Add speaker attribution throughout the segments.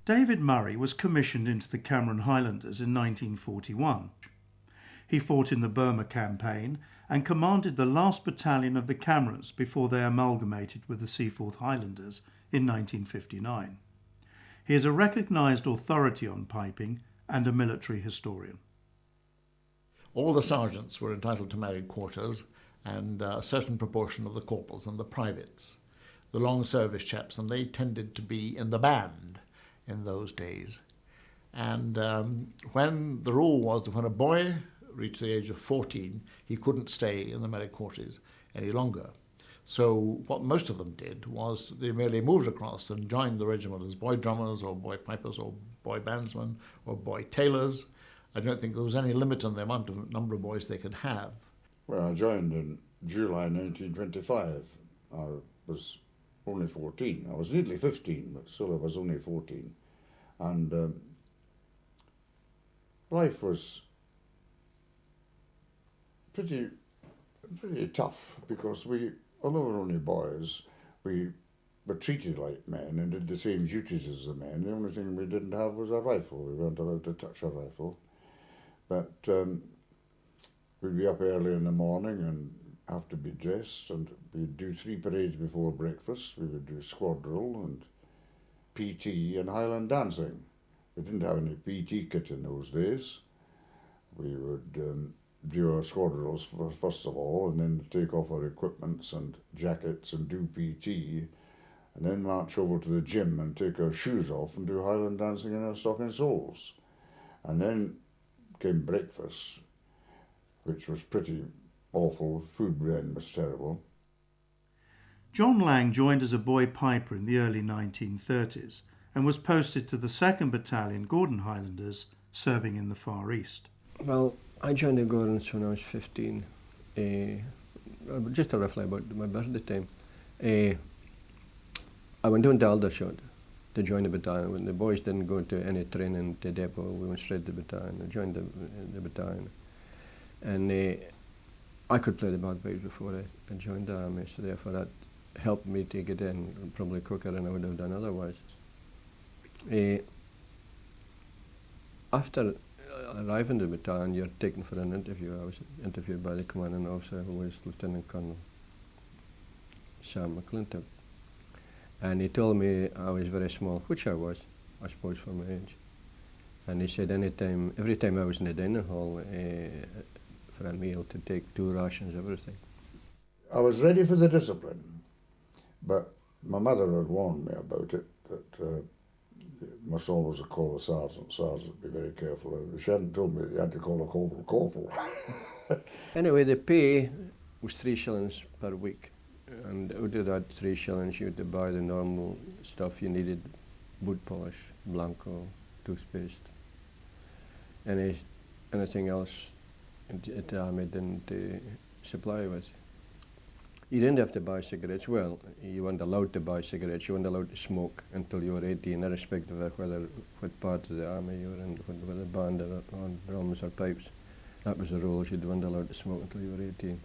Speaker 1: David Murray was commissioned into the Cameron Highlanders in 1941. He fought in the Burma campaign and commanded the last battalion of the Camerons before they amalgamated with the Seaforth Highlanders in 1959. He is a recognised authority on piping and a military historian.
Speaker 2: All the sergeants were entitled to married quarters, and a certain proportion of the corporals and the privates, the long service chaps, and they tended to be in the band in those days. And when the rule was that when a boy reached the age of 14, he couldn't stay in the married quarters any longer. So what most of them did was they merely moved across and joined the regiment as boy drummers or boy pipers or boy bandsmen or boy tailors. I don't think there was any limit on the number of boys they could have.
Speaker 3: Well, I joined in July 1925. I was only 14. I was nearly 15, but still I was only 14. And life was pretty tough because although we were only boys, we were treated like men and did the same duties as the men. The only thing we didn't have was a rifle. We weren't allowed to touch a rifle. But we'd be up early in the morning and have to be dressed, and we'd do 3 parades before breakfast. We would do squad drill and PT and Highland dancing. We didn't have any PT kit in those days. We would do our squad drills first of all, and then take off our equipments and jackets and do PT, and then march over to the gym and take our shoes off and do Highland dancing in our stocking soles. And then came breakfast, which was pretty awful. Food then was terrible.
Speaker 1: John Lang joined as a boy piper in the early 1930s and was posted to the 2nd Battalion Gordon Highlanders, serving in the Far East.
Speaker 4: Well, I joined the Gordons when I was 15, just roughly about my birthday time. I went down to Aldershot to join the battalion. When the boys didn't go to any training to depot, we went straight to the battalion. I joined the battalion. And I could play the bagpipes before I joined the army, so therefore that helped me to get in probably quicker than I would have done otherwise. After arriving in the battalion, you're taken for an interview. I was interviewed by the commanding officer, who was Lieutenant Colonel Sam McClintock. And he told me I was very small, which I was, I suppose, for my age. And he said every time I was in the dining hall for a meal, to take 2 rations, everything.
Speaker 3: I was ready for the discipline, but my mother had warned me about it, that you must always call a sergeant, be very careful. She hadn't told me that you had to call a corporal.
Speaker 4: Anyway, the pay was 3 shillings per week. And out of that 3 shillings, you had to buy the normal stuff you needed: boot polish, Blanco, toothpaste, anything else at the army didn't supply with. You didn't have to buy cigarettes. Well, you weren't allowed to buy cigarettes. You weren't allowed to smoke until you were 18, irrespective of what part of the army you were in, whether band or drums or pipes. That was the rules. You weren't allowed to smoke until you were 18.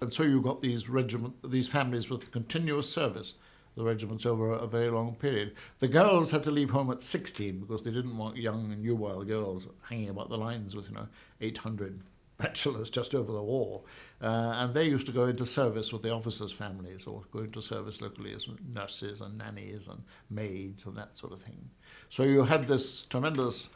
Speaker 2: And so you got these families with continuous service, the regiments, over a very long period. The girls had to leave home at 16 because they didn't want young and nubile girls hanging about the lines with 800 bachelors just over the war. And they used to go into service with the officers' families, or go into service locally as nurses and nannies and maids and that sort of thing. So you had this tremendous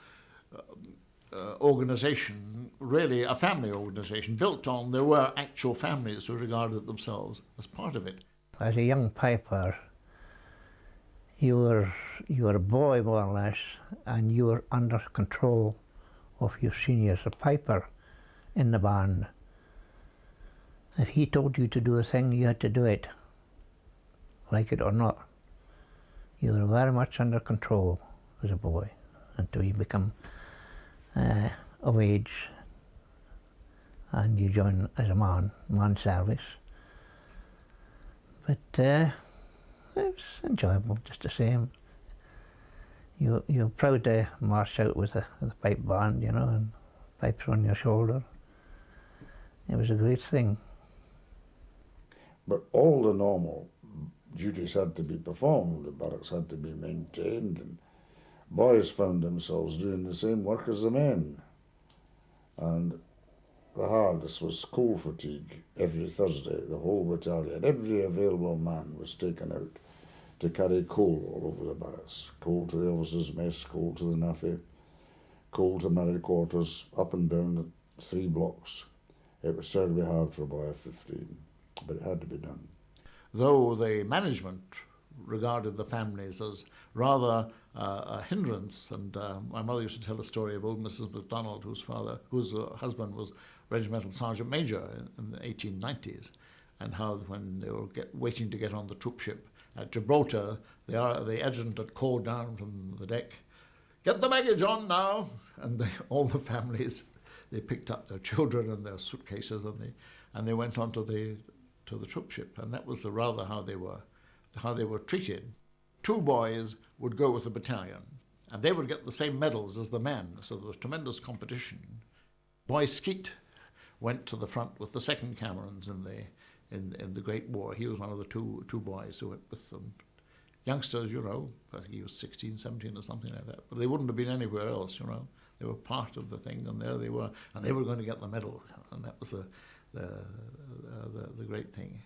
Speaker 2: organisation, really a family organisation, built on there were actual families who regarded themselves as part of it.
Speaker 5: As a young piper, you were a boy more or less, and you were under control of your seniors, a piper in the band. If he told you to do a thing, you had to do it, like it or not. You were very much under control as a boy until you become of age and you join as a man service. But it was enjoyable just the same. You're proud to march out with the pipe band, and pipes on your shoulder. It was a great thing.
Speaker 3: But all the normal duties had to be performed. The barracks had to be maintained, boys found themselves doing the same work as the men. And the hardest was coal fatigue every Thursday. The whole battalion, every available man was taken out to carry coal all over the barracks. Coal to the officers' mess, coal to the NAFI, coal to married quarters, up and down the 3 blocks. It was terribly hard for a boy of 15, but it had to be done.
Speaker 2: Though the management regarded the families as rather a hindrance, and my mother used to tell a story of old Mrs. MacDonald, whose husband was Regimental Sergeant Major in the 1890s, and how when they were waiting to get on the troop ship at Gibraltar, the adjutant had called down from the deck, "Get the baggage on now!" And all the families, they picked up their children and their suitcases, and they went on to the troop ship, and that was rather how they were treated. 2 boys would go with the battalion, and they would get the same medals as the men, so there was tremendous competition. Boy Skeet went to the front with the 2nd Camerons in the Great War. He was one of the two boys who went with them. Youngsters, I think he was 16, 17 or something like that, but they wouldn't have been anywhere else, They were part of the thing, and there they were, and they were going to get the medal, and that was the great thing.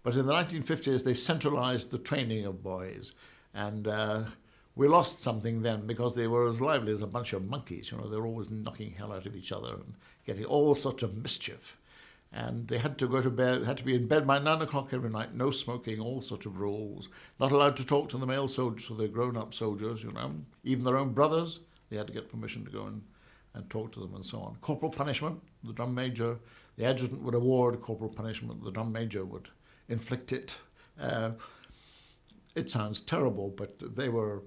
Speaker 2: But in the 1950s, they centralised the training of boys, and we lost something then because they were as lively as a bunch of monkeys. They were always knocking hell out of each other and getting all sorts of mischief. And they had to go to bed, had to be in bed by 9 o'clock every night, no smoking, all sorts of rules. Not allowed to talk to the male soldiers, so the grown-up soldiers, even their own brothers, they had to get permission to go and talk to them and so on. Corporal punishment, the drum major, the adjutant would award corporal punishment, the drum major would inflict it. It sounds terrible, but they were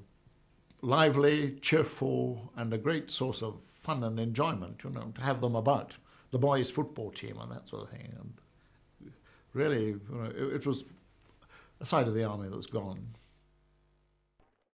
Speaker 2: lively, cheerful, and a great source of fun and enjoyment, to have them about. The boys' football team and that sort of thing. And really, it was a side of the army that's gone.